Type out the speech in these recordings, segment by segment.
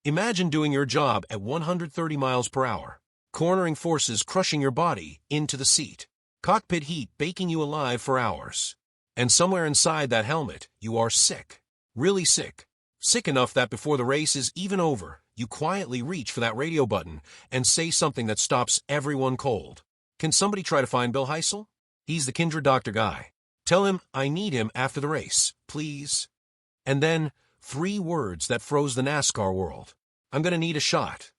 Imagine doing your job at 130 miles per hour, cornering forces crushing your body into the seat, cockpit heat baking you alive for hours. And somewhere inside that helmet, you are sick. Really sick. Sick enough that before the race is even over, you quietly reach for that radio button and say something that stops everyone cold. Can somebody try to find Bill Heisel? He's the Kindred Doctor guy. Tell him I need him after the race, please. And then, 3 words that froze the NASCAR world. I'm gonna need a shot.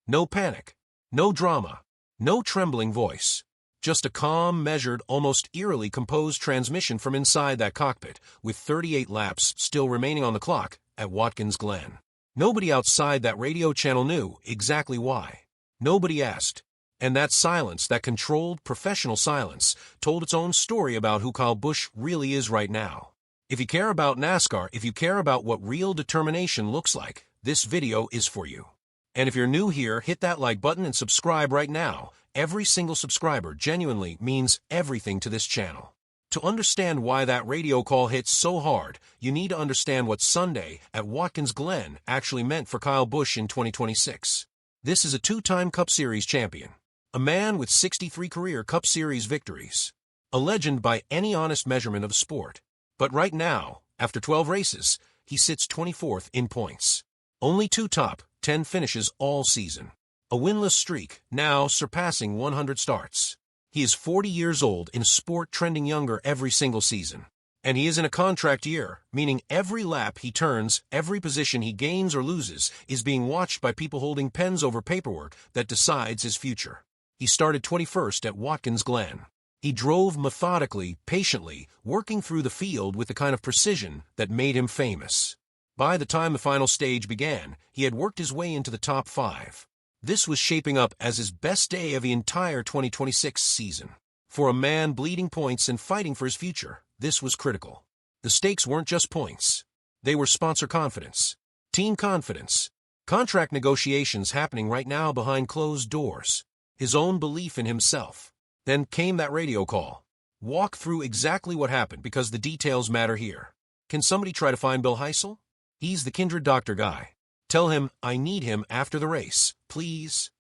No panic. No drama. No trembling voice. Just a calm, measured, almost eerily composed transmission from inside that cockpit, with 38 laps still remaining on the clock at Watkins Glen. Nobody outside that radio channel knew exactly why. Nobody asked. And that silence, that controlled, professional silence, told its own story about who Kyle Busch really is right now. If you care about NASCAR, if you care about what real determination looks like, this video is for you. And if you're new here, hit that like button and subscribe right now. Every single subscriber genuinely means everything to this channel. To understand why that radio call hit so hard, you need to understand what Sunday at Watkins Glen actually meant for Kyle Busch in 2026. This is a 2-time Cup Series champion, a man with 63 career Cup Series victories, a legend by any honest measurement of sport. But right now, after 12 races, he sits 24th in points. Only 2 top 10 finishes all season. A winless streak, now surpassing 100 starts. He is 40 years old in a sport trending younger every single season. And he is in a contract year, meaning every lap he turns, every position he gains or loses, is being watched by people holding pens over paperwork that decides his future. He started 21st at Watkins Glen. He drove methodically, patiently, working through the field with the kind of precision that made him famous. By the time the final stage began, he had worked his way into the top 5. This was shaping up as his best day of the entire 2026 season. For a man bleeding points and fighting for his future, this was critical. The stakes weren't just points. They were sponsor confidence, team confidence, contract negotiations happening right now behind closed doors, his own belief in himself. Then came that radio call. Walk through exactly what happened because the details matter here. Can somebody try to find Bill Heisel? He's the Kindred Doctor guy. Tell him I need him after the race, please.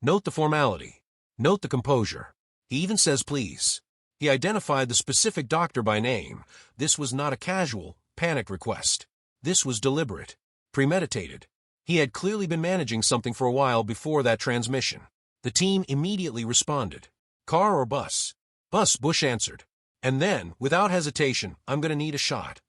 Note the formality. Note the composure. He even says please. He identified the specific doctor by name. This was not a casual, panic request. This was deliberate, premeditated. He had clearly been managing something for a while before that transmission. The team immediately responded. Car or bus? Bus, Busch answered. And then, without hesitation, I'm gonna need a shot.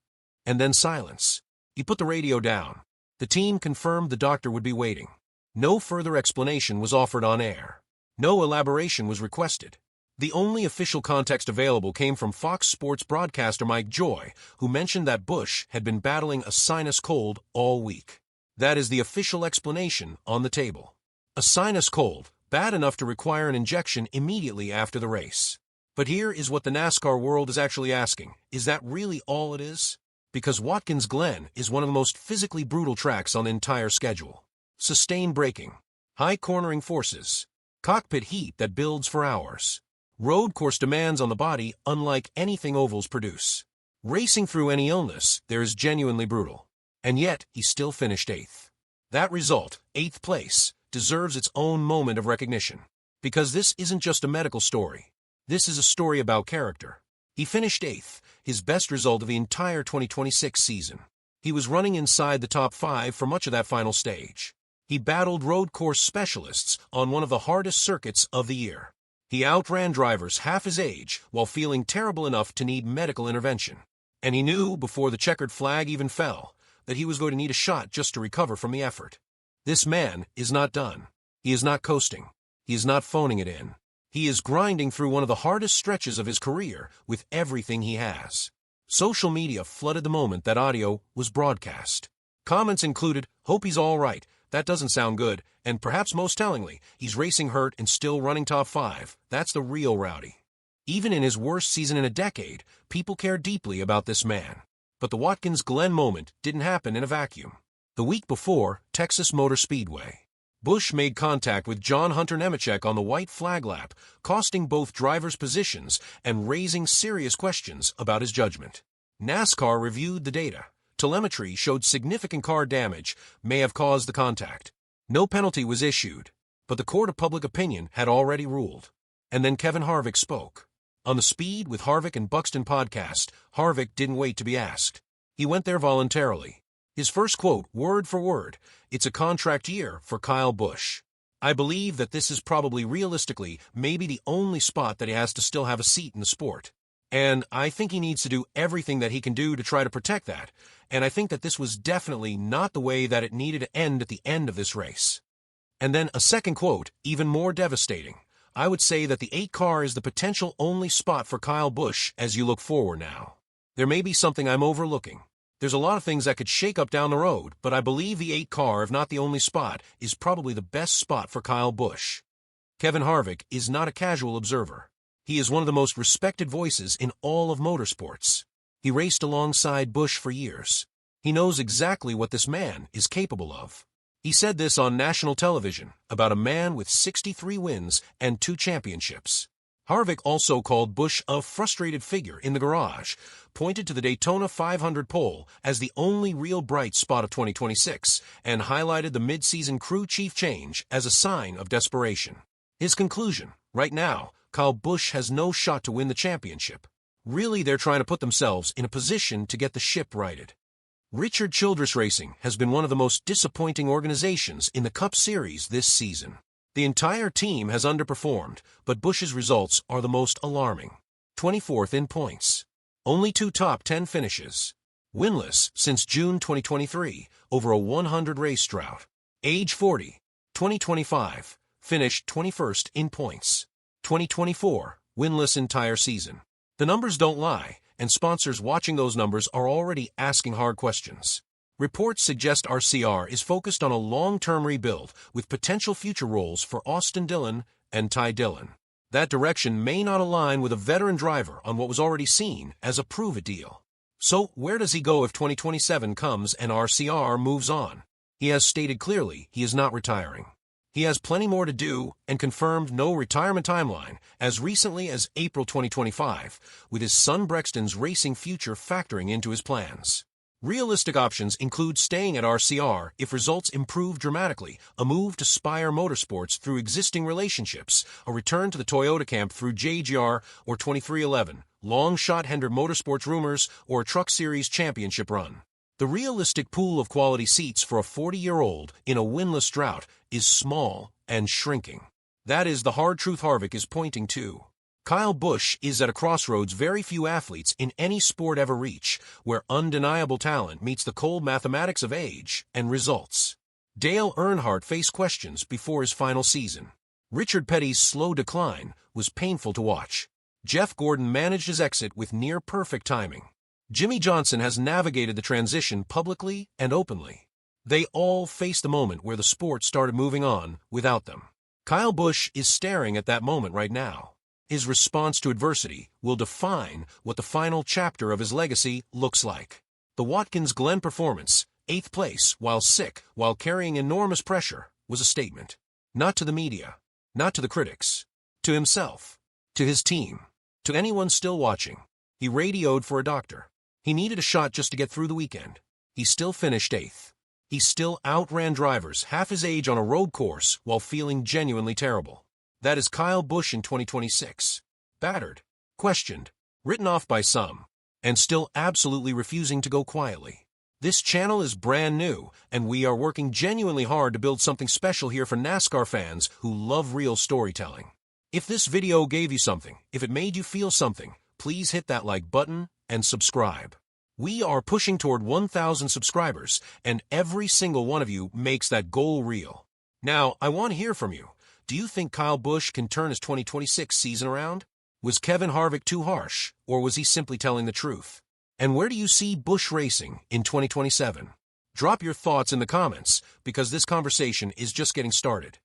And then silence. He put the radio down. The team confirmed the doctor would be waiting. No further explanation was offered on air. No elaboration was requested. The only official context available came from Fox Sports broadcaster Mike Joy, who mentioned that Busch had been battling a sinus cold all week. That is the official explanation on the table. A sinus cold, bad enough to require an injection immediately after the race. But here is what the NASCAR world is actually asking. Is that really all it is? Because Watkins Glen is one of the most physically brutal tracks on the entire schedule. Sustained braking, high cornering forces, cockpit heat that builds for hours. Road course demands on the body unlike anything ovals produce. Racing through any illness, there is genuinely brutal. And yet, he still finished 8th. That result, 8th place, deserves its own moment of recognition. Because this isn't just a medical story. This is a story about character. He finished 8th, his best result of the entire 2026 season. He was running inside the top 5 for much of that final stage. He battled road course specialists on one of the hardest circuits of the year. He outran drivers half his age while feeling terrible enough to need medical intervention. And he knew, before the checkered flag even fell, that he was going to need a shot just to recover from the effort. This man is not done. He is not coasting. He is not phoning it in. He is grinding through one of the hardest stretches of his career with everything he has. Social media flooded the moment that audio was broadcast. Comments included, "Hope he's all right. That doesn't sound good." And perhaps most tellingly, "He's racing hurt and still running top 5. That's the real Rowdy." Even in his worst season in a decade, people care deeply about this man. But the Watkins Glen moment didn't happen in a vacuum. The week before, Texas Motor Speedway. Busch made contact with John Hunter Nemechek on the white flag lap, costing both drivers' positions and raising serious questions about his judgment. NASCAR reviewed the data, Telemetry showed significant car damage may have caused the contact. No penalty was issued, but the court of public opinion had already ruled. And then Kevin Harvick spoke. On the Speed with Harvick and Buxton podcast, Harvick didn't wait to be asked. He went there voluntarily. His first quote, word for word, "It's a contract year for Kyle Busch. I believe that this is probably realistically maybe the only spot that he has to still have a seat in the sport. And I think he needs to do everything that he can do to try to protect that. And I think that this was definitely not the way that it needed to end at the end of this race." And then a second quote, even more devastating. "I would say that the 8 car is the potential only spot for Kyle Busch as you look forward now. There may be something I'm overlooking. There's a lot of things that could shake up down the road, but I believe the 8 car, if not the only spot, is probably the best spot for Kyle Busch." Kevin Harvick is not a casual observer. He is one of the most respected voices in all of motorsports. He raced alongside Busch for years. He knows exactly what this man is capable of. He said this on national television about a man with 63 wins and 2 championships. Harvick also called Busch a frustrated figure in the garage, pointed to the Daytona 500 pole as the only real bright spot of 2026, and highlighted the mid-season crew chief change as a sign of desperation. His conclusion, right now, Kyle Busch has no shot to win the championship. Really, they're trying to put themselves in a position to get the ship righted. Richard Childress Racing has been one of the most disappointing organizations in the Cup Series this season. The entire team has underperformed, but Busch's results are the most alarming. 24th in points. Only 2 top 10 finishes. Winless since June 2023, over a 100-race drought. Age 40. 2025. Finished 21st in points. 2024. Winless entire season. The numbers don't lie, and sponsors watching those numbers are already asking hard questions. Reports suggest RCR is focused on a long-term rebuild with potential future roles for Austin Dillon and Ty Dillon. That direction may not align with a veteran driver on what was already seen as a prove-it deal. So where does he go if 2027 comes and RCR moves on? He has stated clearly he is not retiring. He has plenty more to do and confirmed no retirement timeline as recently as April 2025, with his son Brexton's racing future factoring into his plans. Realistic options include staying at RCR if results improve dramatically, a move to Spire Motorsports through existing relationships, a return to the Toyota camp through JGR or 2311, long-shot Hendrick Motorsports rumors, or a Truck Series championship run. The realistic pool of quality seats for a 40-year-old in a winless drought is small and shrinking. That is the hard truth Harvick is pointing to. Kyle Busch is at a crossroads very few athletes in any sport ever reach, where undeniable talent meets the cold mathematics of age and results. Dale Earnhardt faced questions before his final season. Richard Petty's slow decline was painful to watch. Jeff Gordon managed his exit with near-perfect timing. Jimmy Johnson has navigated the transition publicly and openly. They all faced the moment where the sport started moving on without them. Kyle Busch is staring at that moment right now. His response to adversity will define what the final chapter of his legacy looks like. The Watkins Glen performance, 8th place while sick, while carrying enormous pressure, was a statement. Not to the media, not to the critics, to himself, to his team, to anyone still watching. He radioed for a doctor. He needed a shot just to get through the weekend. He still finished 8th. He still outran drivers half his age on a road course while feeling genuinely terrible. That is Kyle Busch in 2026. Battered, questioned, written off by some, and still absolutely refusing to go quietly. This channel is brand new, and we are working genuinely hard to build something special here for NASCAR fans who love real storytelling. If this video gave you something, if it made you feel something, please hit that like button and subscribe. We are pushing toward 1,000 subscribers, and every single one of you makes that goal real. Now, I want to hear from you. Do you think Kyle Busch can turn his 2026 season around? Was Kevin Harvick too harsh, or was he simply telling the truth? And where do you see Busch racing in 2027? Drop your thoughts in the comments, because this conversation is just getting started.